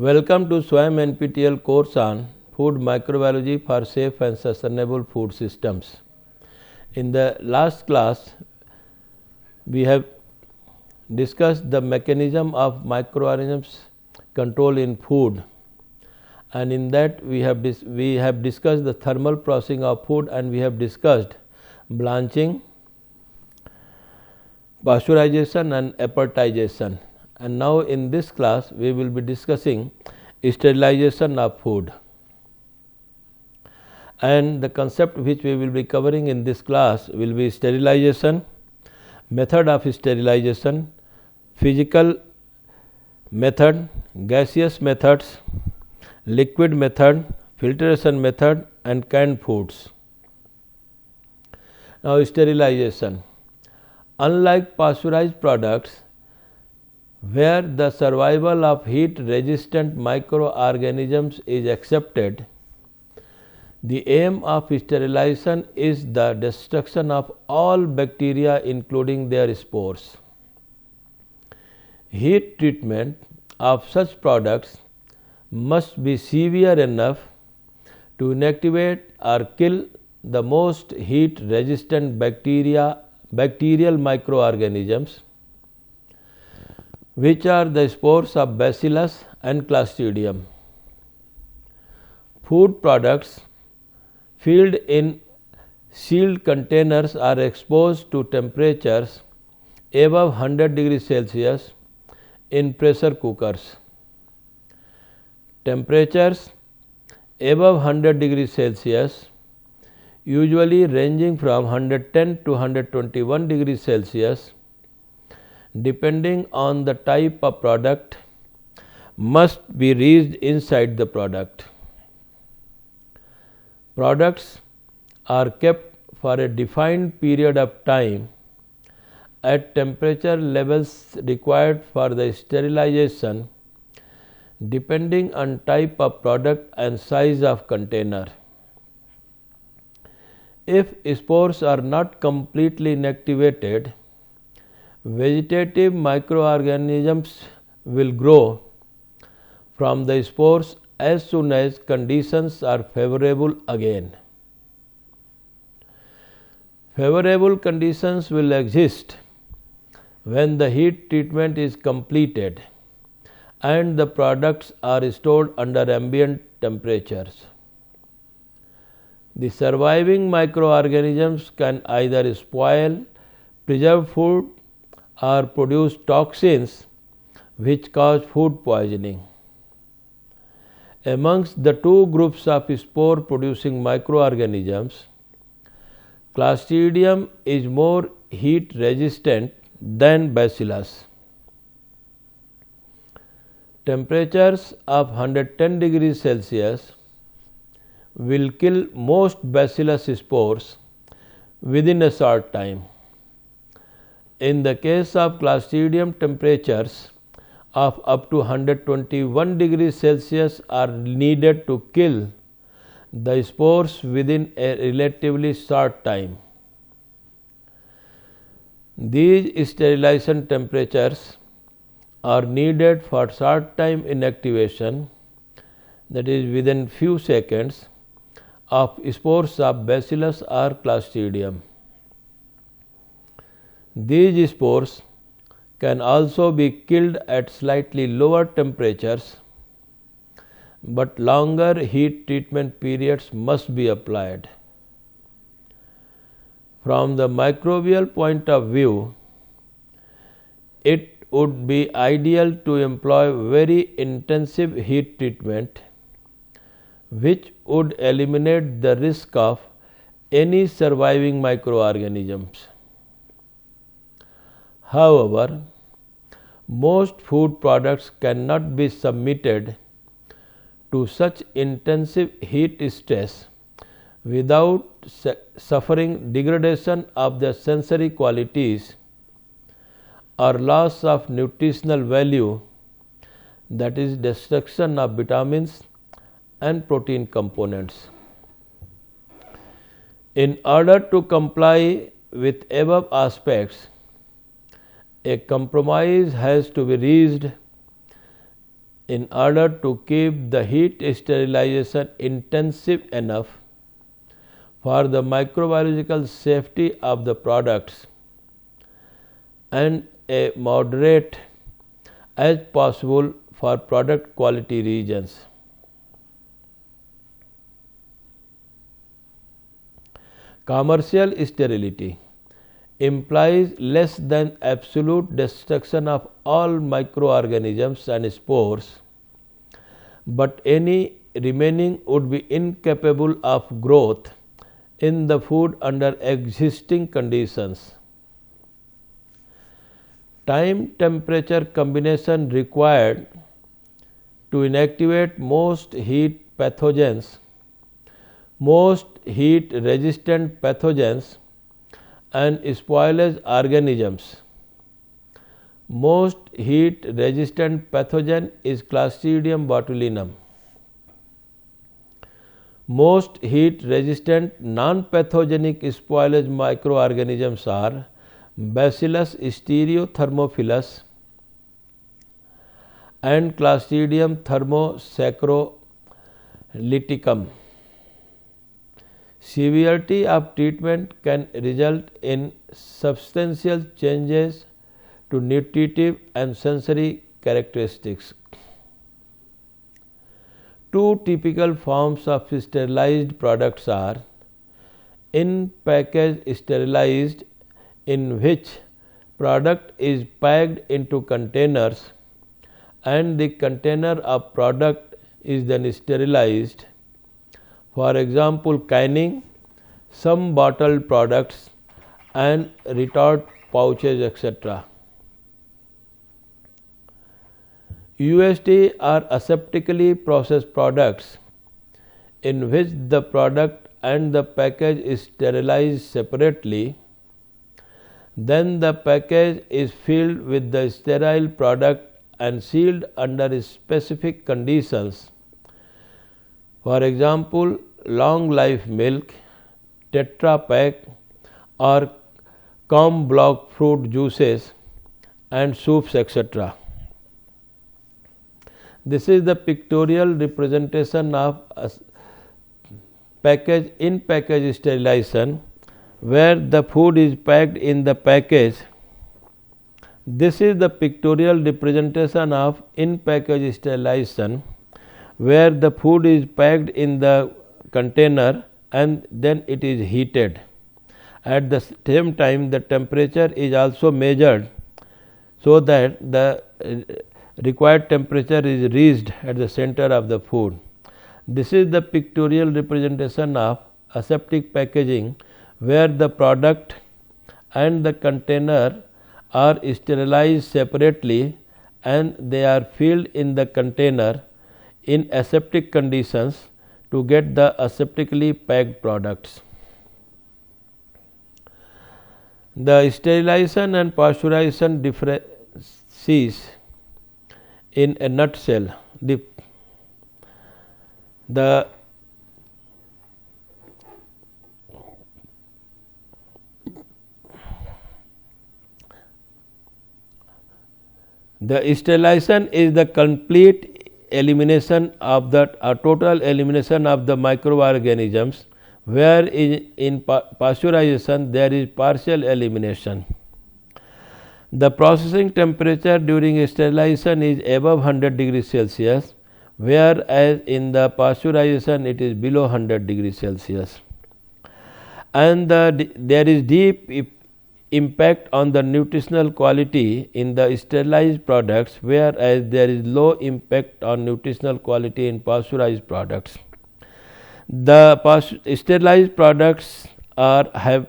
Welcome to SWAYAM NPTEL course on Food Microbiology for Safe and Sustainable Food Systems. In the last class, we have discussed the mechanism of microorganisms control in food, and in that we have discussed the thermal processing of food, and we have discussed blanching, pasteurization and appertization. And now in this class we will be discussing sterilization of food, and the concept which we will be covering in this class will be sterilization, method of sterilization, physical method, gaseous methods, liquid method, filtration method and canned foods. Now sterilization. Unlike pasteurized products, where the survival of heat resistant microorganisms is accepted, the aim of sterilization is the destruction of all bacteria including their spores. Heat treatment of such products must be severe enough to inactivate or kill the most heat resistant bacterial microorganisms, which are the spores of Bacillus and Clostridium. Food products filled in sealed containers are exposed to temperatures above 100 degrees Celsius in pressure cookers. Temperatures above 100 degrees Celsius, usually ranging from 110 to 121 degrees Celsius, depending on the type of product, must be reached inside the product. Products are kept for a defined period of time at temperature levels required for the sterilization, depending on type of product and size of container. If spores are not completely inactivated, vegetative microorganisms will grow from the spores as soon as conditions are favorable again. Favorable conditions will exist when the heat treatment is completed and the products are stored under ambient temperatures. The surviving microorganisms can either spoil preserved food or produce toxins which cause food poisoning. Amongst the two groups of spore producing microorganisms, Clostridium is more heat resistant than Bacillus. Temperatures of 110 degrees Celsius will kill most Bacillus spores within a short time. In the case of Clostridium, temperatures of up to 121 degrees Celsius are needed to kill the spores within a relatively short time. These sterilization temperatures are needed for short time inactivation, that is within few seconds, of spores of Bacillus or Clostridium. These spores can also be killed at slightly lower temperatures, but longer heat treatment periods must be applied. From the microbial point of view, it would be ideal to employ very intensive heat treatment, which would eliminate the risk of any surviving microorganisms. However, most food products cannot be submitted to such intensive heat stress without suffering degradation of their sensory qualities or loss of nutritional value, that is destruction of vitamins and protein components. In order to comply with above aspects, a compromise has to be reached in order to keep the heat sterilization intensive enough for the microbiological safety of the products and a moderate as possible for product quality reasons. Commercial sterility implies less than absolute destruction of all microorganisms and spores, but any remaining would be incapable of growth in the food under existing conditions. Time temperature combination required to inactivate most heat pathogens, most heat resistant pathogens and spoilage organisms. Most heat resistant pathogen is Clostridium botulinum. Most heat resistant non-pathogenic spoilage microorganisms are Bacillus stereothermophilus and Clostridium thermosaccharolyticum. Severity of treatment can result in substantial changes to nutritive and sensory characteristics. Two typical forms of sterilized products are in-package sterilized, in which product is packed into containers and the container of product is then sterilized. For example, canning, some bottled products and retort pouches, etc. UST are aseptically processed products in which the product and the package is sterilized separately. Then the package is filled with the sterile product and sealed under specific conditions. For example, long life milk, Tetra Pak or Comb block fruit juices and soups, etc. This is the pictorial representation of in-package sterilization, where the food is packed in the package. This is the pictorial representation of in-package sterilization, where the food is packed in the container and then it is heated. At the same time, the temperature is also measured so that the required temperature is reached at the center of the food. This is the pictorial representation of aseptic packaging, where the product and the container are sterilized separately and they are filled in the container in aseptic conditions to get the aseptically packed products. The sterilization and pasteurization differences in a nutshell. The sterilization is the complete elimination of the total elimination of the microorganisms, where in pasteurization there is partial elimination. The processing temperature during sterilization is above 100 degrees Celsius, whereas in the pasteurization it is below 100 degrees Celsius. And there is deep impact on the nutritional quality in the sterilized products, whereas there is low impact on nutritional quality in pasteurized products. The sterilized products have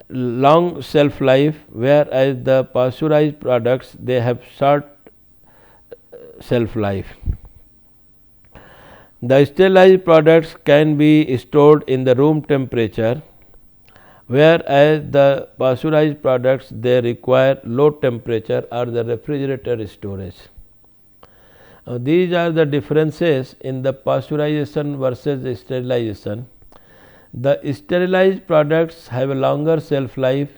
long shelf life, whereas the pasteurized products they have short shelf life. The sterilized products can be stored in the room temperature, whereas the pasteurized products they require low temperature or the refrigerator storage. These are the differences in the pasteurization versus sterilization. The sterilized products have a longer shelf life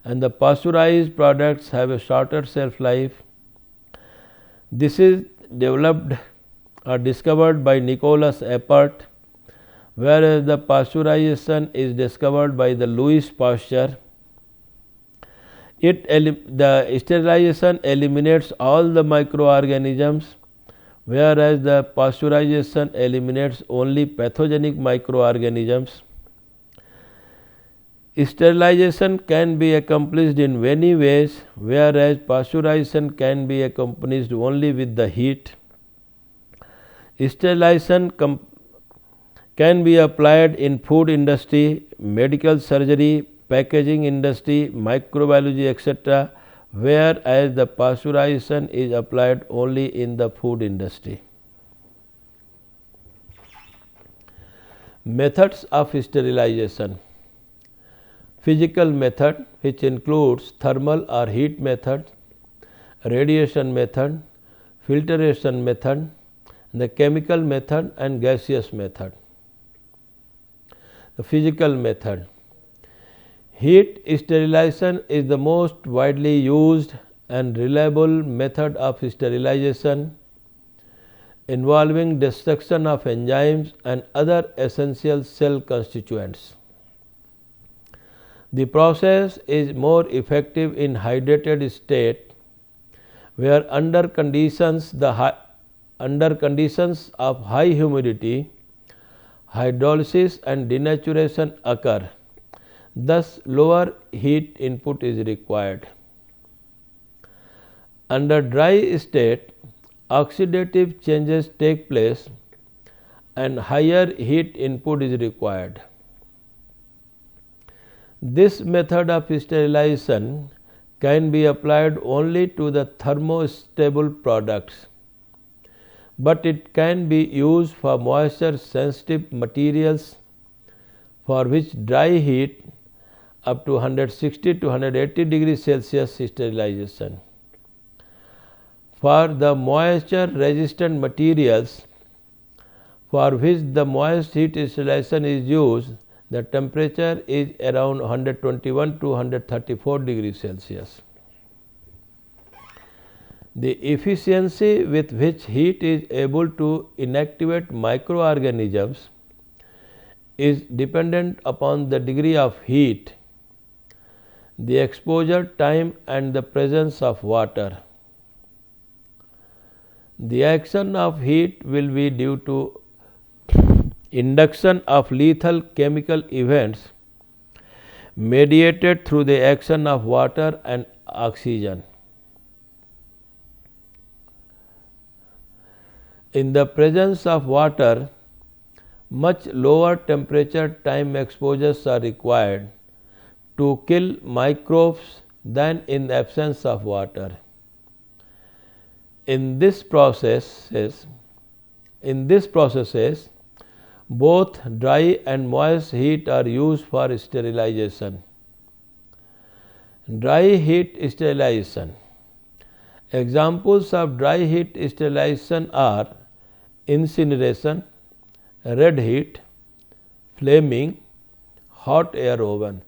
and the pasteurized products have a shorter shelf life. This is developed or discovered by Nicholas Appert, whereas the pasteurization is discovered by the Louis Pasteur. The sterilization eliminates all the microorganisms, whereas the pasteurization eliminates only pathogenic microorganisms. Sterilization can be accomplished in many ways, whereas pasteurization can be accomplished only with the heat. Sterilization can be applied in food industry, medical surgery, packaging industry, microbiology, etc., whereas the pasteurization is applied only in the food industry. Methods of sterilization. Physical method, which includes thermal or heat method, radiation method, filtration method, the chemical method and gaseous method. The physical method. Heat sterilization is the most widely used and reliable method of sterilization, involving destruction of enzymes and other essential cell constituents. The process is more effective in hydrated state, where under conditions of high humidity, hydrolysis and denaturation occur. Thus, lower heat input is required. Under dry state, oxidative changes take place and higher heat input is required. This method of sterilization can be applied only to the thermostable products, but it can be used for moisture sensitive materials, for which dry heat up to 160 to 180 degrees Celsius sterilization. For the moisture resistant materials, for which the moist heat sterilization is used, the temperature is around 121 to 134 degrees Celsius. The efficiency with which heat is able to inactivate microorganisms is dependent upon the degree of heat, the exposure time and the presence of water. The action of heat will be due to induction of lethal chemical events mediated through the action of water and oxygen. In the presence of water, much lower temperature time exposures are required to kill microbes than in the absence of water. In this processes, both dry and moist heat are used for sterilization. Dry heat sterilization. Examples of dry heat sterilization are incineration, red heat, flaming, hot air oven.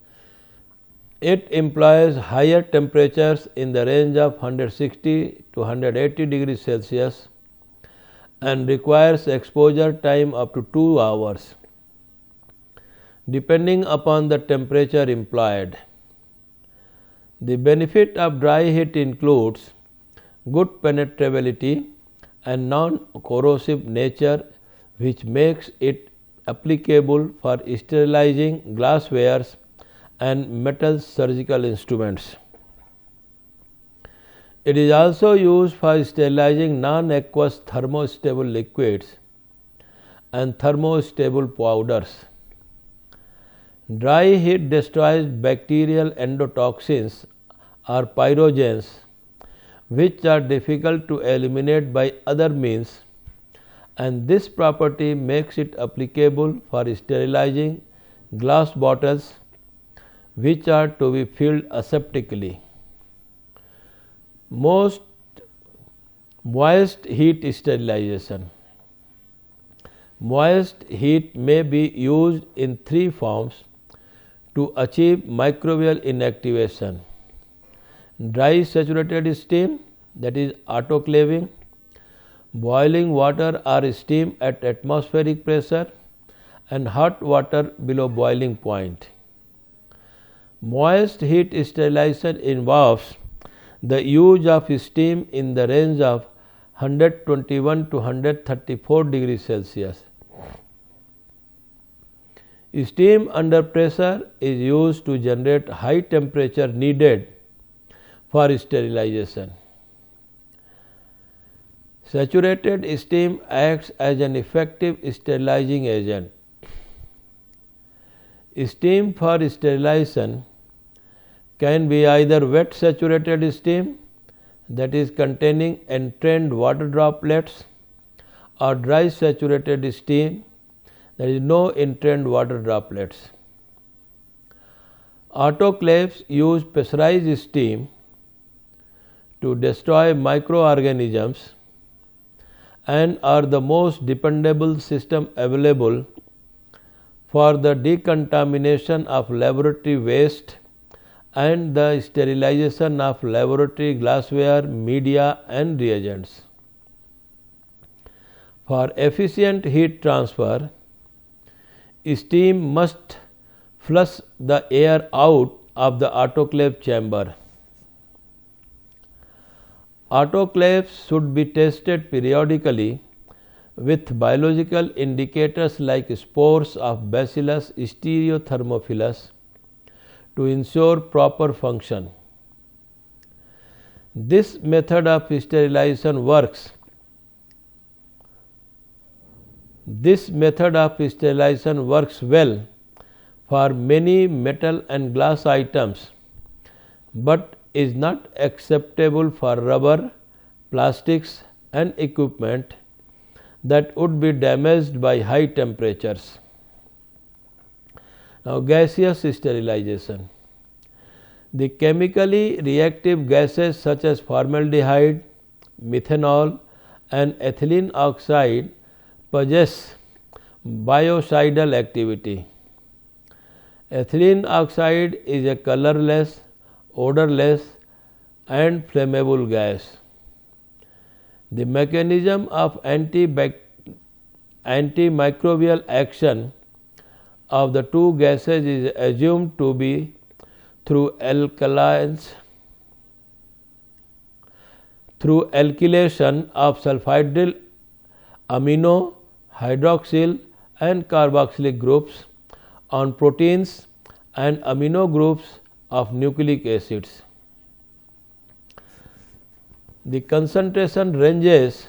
It employs higher temperatures in the range of 160 to 180 degrees Celsius and requires exposure time up to 2 hours, depending upon the temperature employed. The benefit of dry heat includes good penetrability and non-corrosive nature, which makes it applicable for sterilizing glasswares and metal surgical instruments. It is also used for sterilizing non-aqueous thermostable liquids and thermostable powders. Dry heat destroys bacterial endotoxins or pyrogens, which are difficult to eliminate by other means, and this property makes it applicable for sterilizing glass bottles which are to be filled aseptically. Moist heat sterilization. Moist heat may be used in 3 forms to achieve microbial inactivation: dry saturated steam, that is autoclaving, boiling water or steam at atmospheric pressure, and hot water below boiling point. Moist heat sterilization involves the use of steam in the range of 121 to 134 degrees Celsius. Steam under pressure is used to generate high temperature needed for sterilization. Saturated steam acts as an effective sterilizing agent. Steam for sterilization can be either wet saturated steam, that is containing entrained water droplets, or dry saturated steam, there is no entrained water droplets. Autoclaves use pressurized steam to destroy microorganisms and are the most dependable system available for the decontamination of laboratory waste and the sterilization of laboratory glassware, media and reagents. For efficient heat transfer, steam must flush the air out of the autoclave chamber. Autoclaves should be tested periodically with biological indicators like spores of Bacillus stereothermophilus to ensure proper function. This method of sterilization works. Well for many metal and glass items, but is not acceptable for rubber, plastics and equipment that would be damaged by high temperatures. Now, gaseous sterilization. The chemically reactive gases such as formaldehyde, methanol and ethylene oxide possess biocidal activity. Ethylene oxide is a colorless, odorless and flammable gas. The mechanism of antimicrobial action of the two gases is assumed to be through alkylation of sulfidyl amino, hydroxyl and carboxylic groups on proteins and amino groups of nucleic acids. The concentration ranges,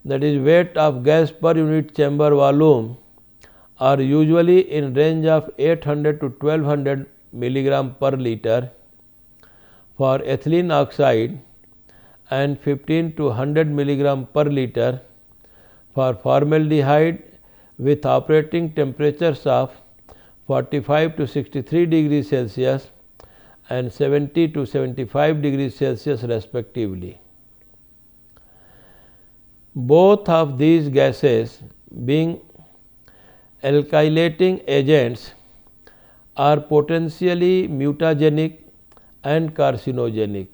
that is weight of gas per unit chamber volume, are usually in range of 800 to 1200 milligram per liter for ethylene oxide and 15 to 100 milligram per liter for formaldehyde, with operating temperatures of 45 to 63 degrees Celsius and 70 to 75 degrees Celsius respectively. Both of these gases, being alkylating agents, are potentially mutagenic and carcinogenic.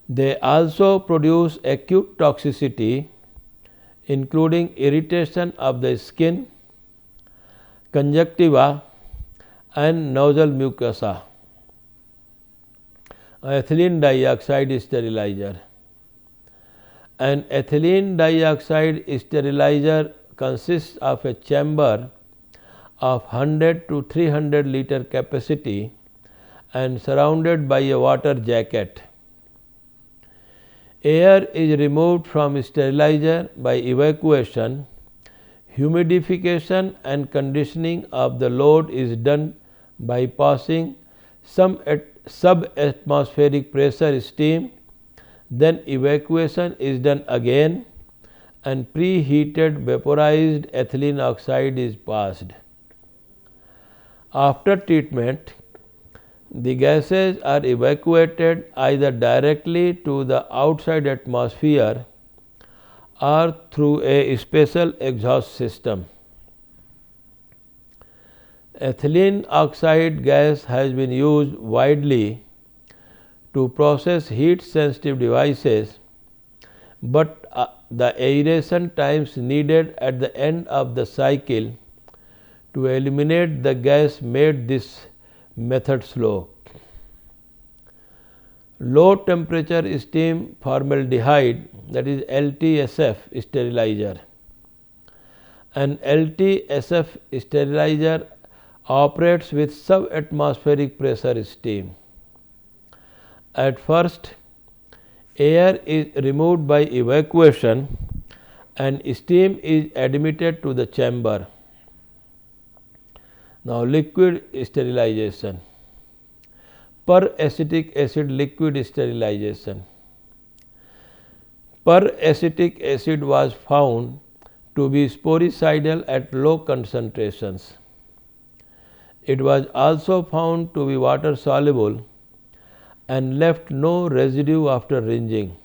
They also produce acute toxicity, including irritation of the skin, conjunctiva and nasal mucosa. Ethylene dioxide sterilizer. An ethylene dioxide sterilizer consists of a chamber of 100 to 300 liter capacity and surrounded by a water jacket. Air is removed from sterilizer by evacuation. Humidification and conditioning of the load is done by passing some subatmospheric pressure steam, then evacuation is done again and preheated vaporized ethylene oxide is passed. After treatment, the gases are evacuated either directly to the outside atmosphere or through a special exhaust system. Ethylene oxide gas has been used widely to process heat sensitive devices but the aeration times needed at the end of the cycle to eliminate the gas made this method slow. Low temperature steam formaldehyde, that is LTSF sterilizer. An LTSF sterilizer operates with subatmospheric pressure steam. At first, air is removed by evacuation and steam is admitted to the chamber. Now, liquid sterilization. Peracetic acid liquid sterilization. Peracetic acid was found to be sporicidal at low concentrations. It was also found to be water soluble and left no residue after rinsing.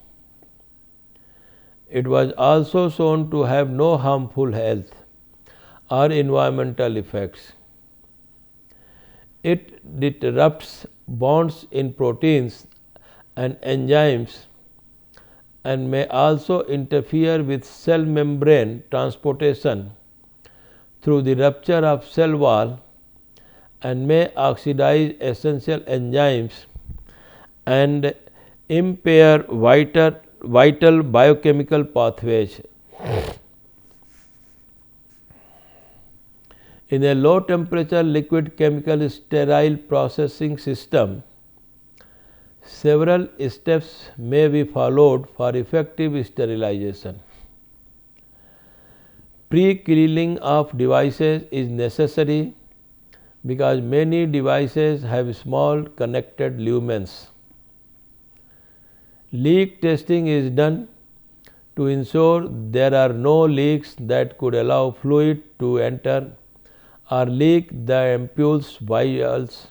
It was also shown to have no harmful health or environmental effects. It disrupts bonds in proteins and enzymes and may also interfere with cell membrane transportation through the rupture of cell wall and may oxidize essential enzymes and impair vital biochemical pathways. In a low temperature liquid chemical sterile processing system, several steps may be followed for effective sterilization. Pre-cleaning of devices is necessary because many devices have small connected lumens. Leak testing is done to ensure there are no leaks that could allow fluid to enter or leak the ampoules, vials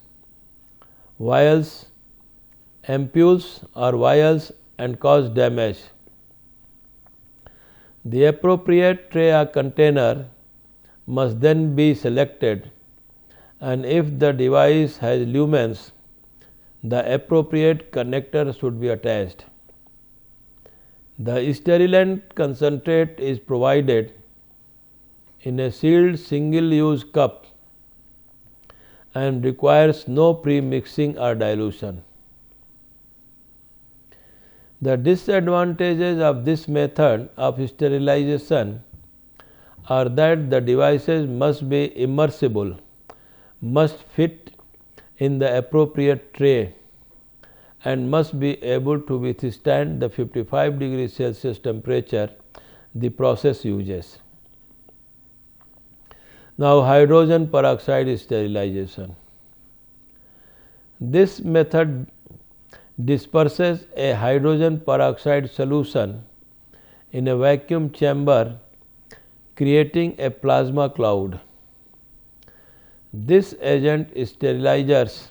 and cause damage. The appropriate tray or container must then be selected, and if the device has lumens, the appropriate connector should be attached. The sterilant concentrate is provided in a sealed single-use cup and requires no pre-mixing or dilution. The disadvantages of this method of sterilization are that the devices must be immersible, must fit in the appropriate tray, and must be able to withstand the 55 degrees Celsius temperature the process uses. Now, hydrogen peroxide sterilization. This method disperses a hydrogen peroxide solution in a vacuum chamber, creating a plasma cloud. This agent sterilizes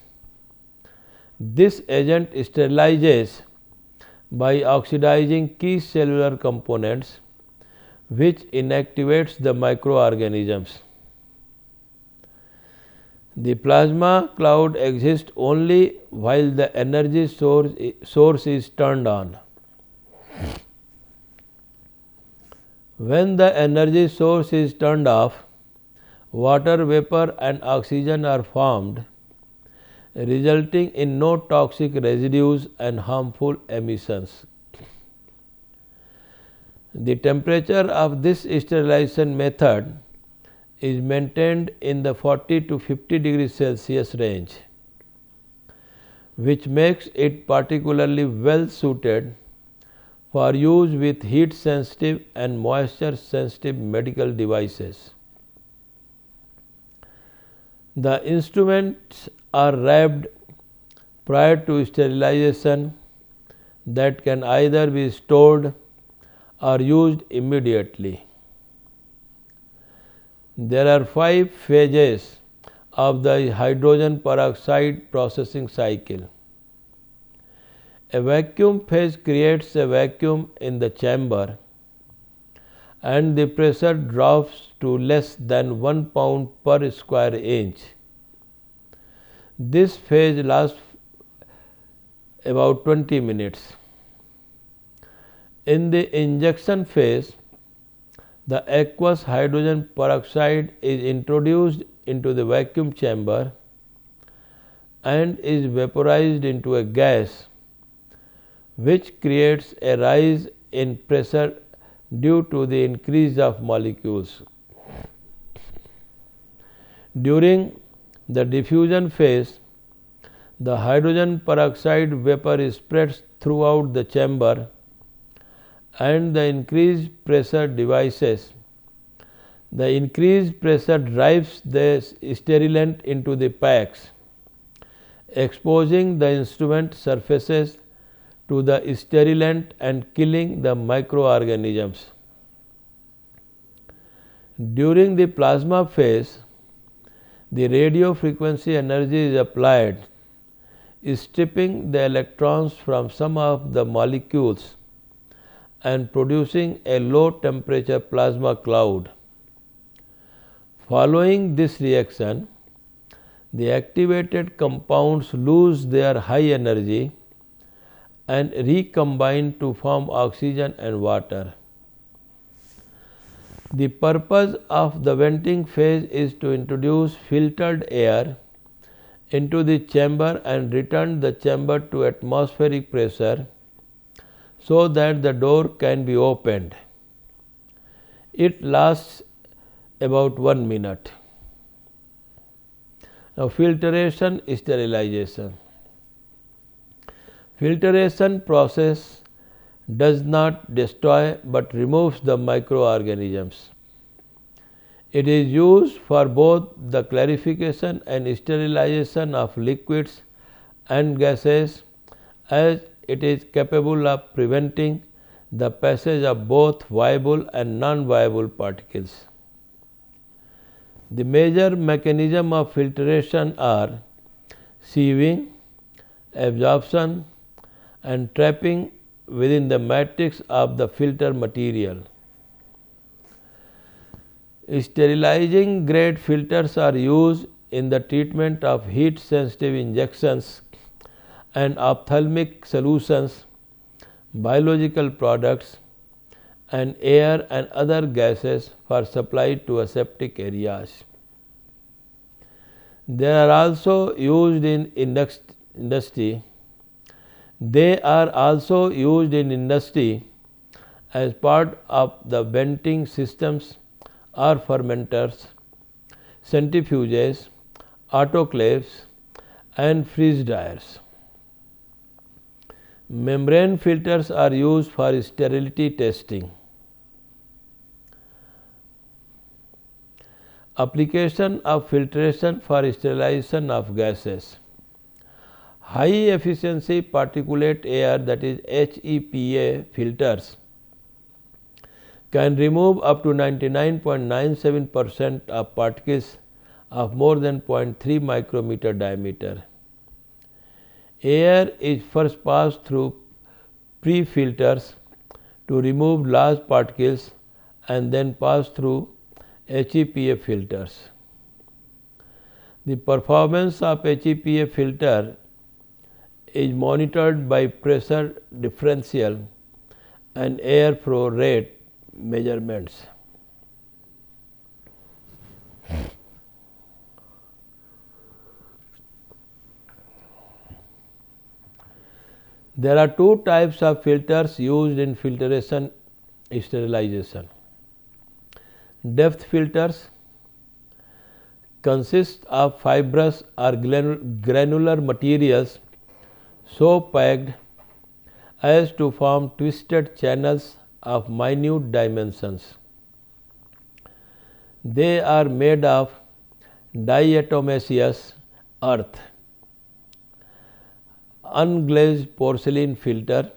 by oxidizing key cellular components, which inactivates the microorganisms. The plasma cloud exists only while the energy source is turned on. When the energy source is turned off, water vapor and oxygen are formed, resulting in no toxic residues and harmful emissions. The temperature of this sterilization method is maintained in the 40 to 50 degrees Celsius range, which makes it particularly well suited for use with heat sensitive and moisture sensitive medical devices. The instruments are wrapped prior to sterilization that can either be stored or used immediately. There are 5 phases of the hydrogen peroxide processing cycle. A vacuum phase creates a vacuum in the chamber and the pressure drops to less than 1 pound per square inch. This phase lasts about 20 minutes. In the injection phase, the aqueous hydrogen peroxide is introduced into the vacuum chamber and is vaporized into a gas, which creates a rise in pressure due to the increase of molecules. During the diffusion phase, the hydrogen peroxide vapor spreads throughout the chamber and the increased pressure drives the sterilant into the packs, exposing the instrument surfaces to the sterilant and killing the microorganisms. During the plasma phase, the radio frequency energy is applied, stripping the electrons from some of the molecules and producing a low temperature plasma cloud. Following this reaction, the activated compounds lose their high energy and recombine to form oxygen and water. The purpose of the venting phase is to introduce filtered air into the chamber and return the chamber to atmospheric pressure so that the door can be opened. It lasts about 1 minute. Now, filtration sterilization. Filtration process does not destroy but removes the microorganisms. It is used for both the clarification and sterilization of liquids and gases, as it is capable of preventing the passage of both viable and non-viable particles. The major mechanism of filtration are sieving, absorption, and trapping within the matrix of the filter material. Sterilizing grade filters are used in the treatment of heat sensitive injections and ophthalmic solutions, biological products, and air and other gases for supply to aseptic areas. They are also used in industry. They are also used in industry as part of the venting systems or fermenters, centrifuges, autoclaves, and freeze dryers. Membrane filters are used for sterility testing. Application of filtration for sterilization of gases. High efficiency particulate air, that is HEPA filters, can remove up to 99.97% of particles of more than 0.3 micrometer diameter. Air is first passed through pre-filters to remove large particles and then passed through HEPA filters. The performance of HEPA filter is monitored by pressure differential and air flow rate measurements. There are two types of filters used in filtration sterilization. Depth filters consist of fibrous or granular materials so packed as to form twisted channels of minute dimensions. They are made of diatomaceous earth. Unglazed porcelain filter,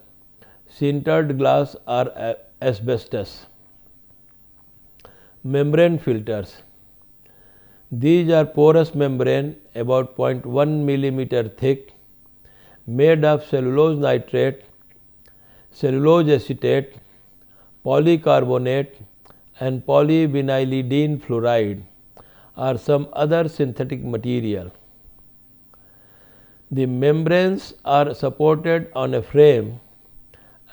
sintered glass or asbestos. Membrane filters. These are porous membrane about 0.1 millimeter thick, made of cellulose nitrate, cellulose acetate, polycarbonate, and polyvinylidene fluoride or some other synthetic material. The membranes are supported on a frame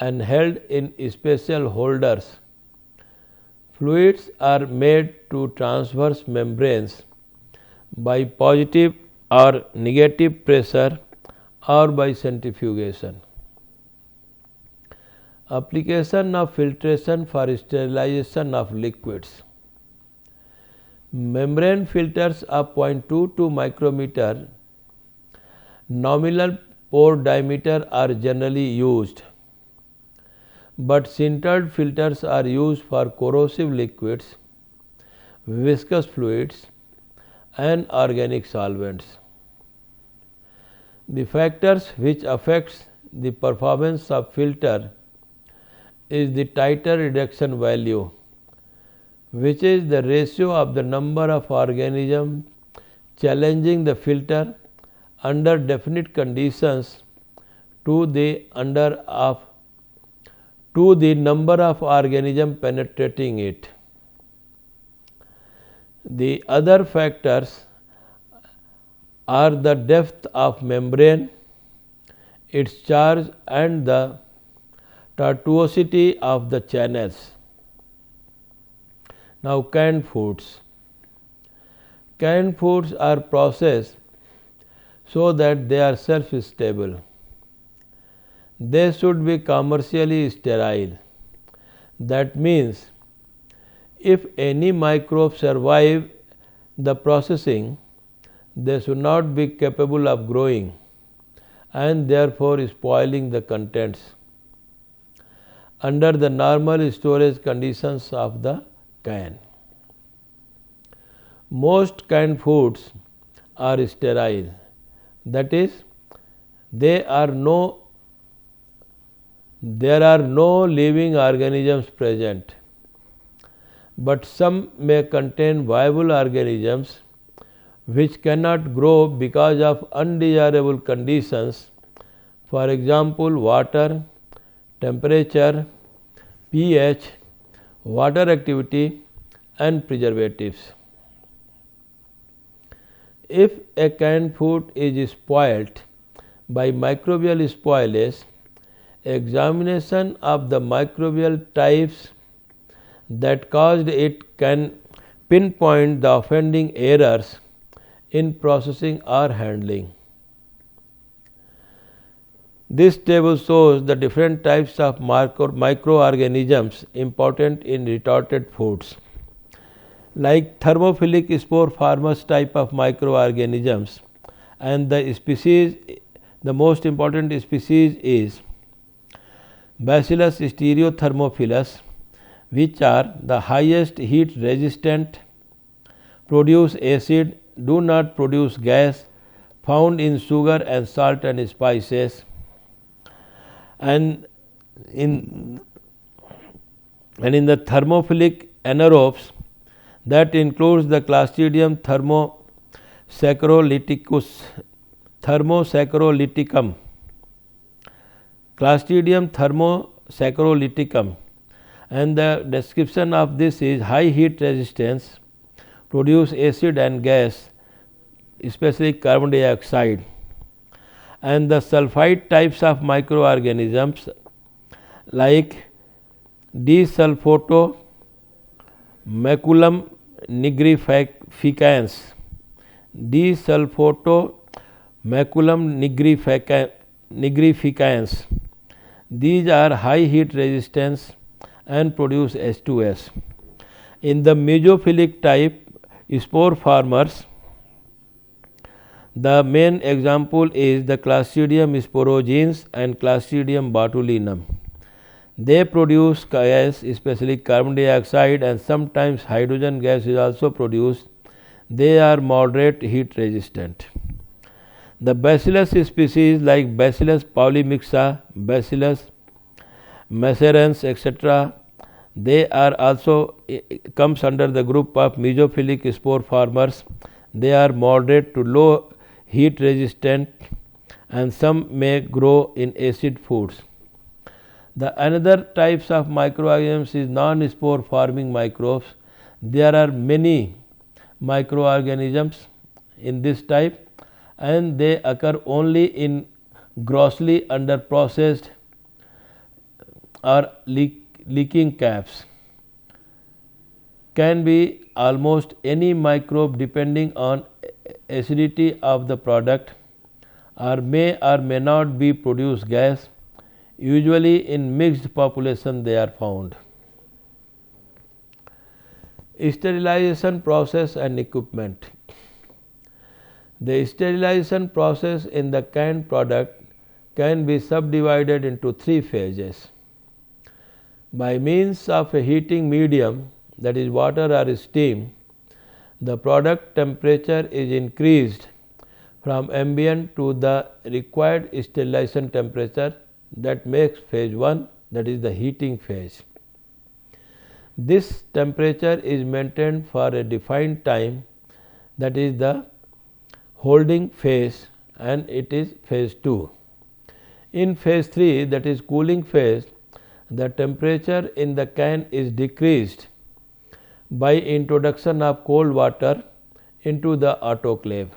and held in special holders. Fluids are made to transverse membranes by positive or negative pressure or by centrifugation. Application of filtration for sterilization of liquids. Membrane filters of 0.22 micrometer nominal pore diameter are generally used, but sintered filters are used for corrosive liquids, viscous fluids and organic solvents. The factors which affects the performance of filter is the titer reduction value, which is the ratio of the number of organisms challenging the filter under definite conditions to the number of organisms penetrating it. The other factors are the depth of membrane, its charge and the tortuosity of the channels. Now, canned foods. Canned foods are processed so that they are self-stable. They should be commercially sterile. That means, if any microbes survive the processing, they should not be capable of growing and therefore spoiling the contents under the normal storage conditions of the can. Most canned foods are sterile, that is, there are no living organisms present, but some may contain viable organisms which cannot grow because of undesirable conditions, for example, water, temperature, pH, water activity and preservatives. If a canned food is spoilt by microbial spoilage, examination of the microbial types that caused it can pinpoint the offending errors in processing or handling. This table shows the different types of microorganisms important in retorted foods. Like thermophilic spore formers type of microorganisms, and the most important species is Bacillus stereothermophilus, which are the highest heat resistant, produce acid, do not produce gas, found in sugar and salt and spices, and in the thermophilic anaerobes, that includes the Clostridium thermosaccharolyticum, Clostridium thermosaccharolyticum, and the description of this is high heat resistance, produce acid and gas, especially carbon dioxide, and the sulfide types of microorganisms like D-sulfoto maculum nigrificans, D-sulfoto maculum nigrificans. These are high heat resistance and produce H2S. In the mesophilic type spore formers, the main example is the Clostridium sporogenes and Clostridium botulinum. They produce gas, especially carbon dioxide, and sometimes hydrogen gas is also produced. They are moderate heat resistant. The Bacillus species like Bacillus polymixa, Bacillus macerans, etc., they are also comes under the group of mesophilic spore formers. They are moderate to low heat resistant and some may grow in acid foods. The another types of microorganisms is non-spore forming microbes. There are many microorganisms in this type and they occur only in grossly under processed or leaking caps. Can be almost any microbe depending on acidity of the product, or may not be produce gas. Usually in mixed population they are found. Sterilization process and equipment. The sterilization process in the canned product can be subdivided into three phases. By means of a heating medium, that is water or steam, the product temperature is increased from ambient to the required sterilization temperature, that makes phase 1, that is the heating phase. This temperature is maintained for a defined time, that is the holding phase, and it is phase 2. In phase 3, that is cooling phase, the temperature in the can is decreased by introduction of cold water into the autoclave.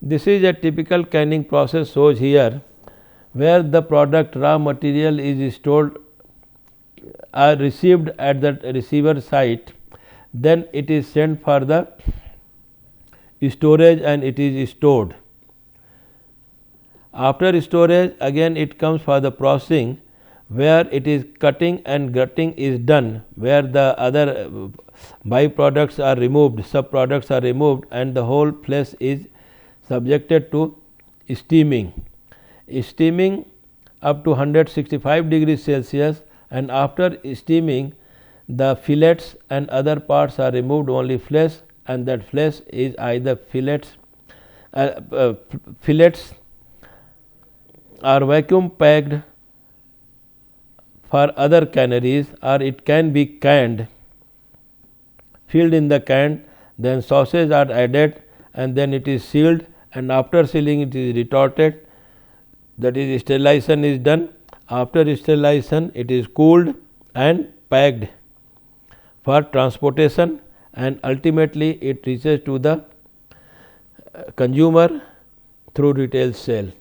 This is a typical canning process shows here, where the product raw material is stored or received at the receiver site, then it is sent for the storage and it is stored. After storage, again it comes for the processing, where it is cutting and gutting is done, where the other byproducts are removed, subproducts are removed, and the whole place is subjected to steaming. Steaming up to 165 degrees Celsius, and after steaming the fillets and other parts are removed, only flesh, and that flesh is either fillets are vacuum packed for other canneries, or it can be canned, filled in the can, then sauces are added, and then it is sealed, and after sealing it is retorted, that is sterilization is done. After sterilization it is cooled and packed for transportation, and ultimately it reaches to the consumer through retail sale.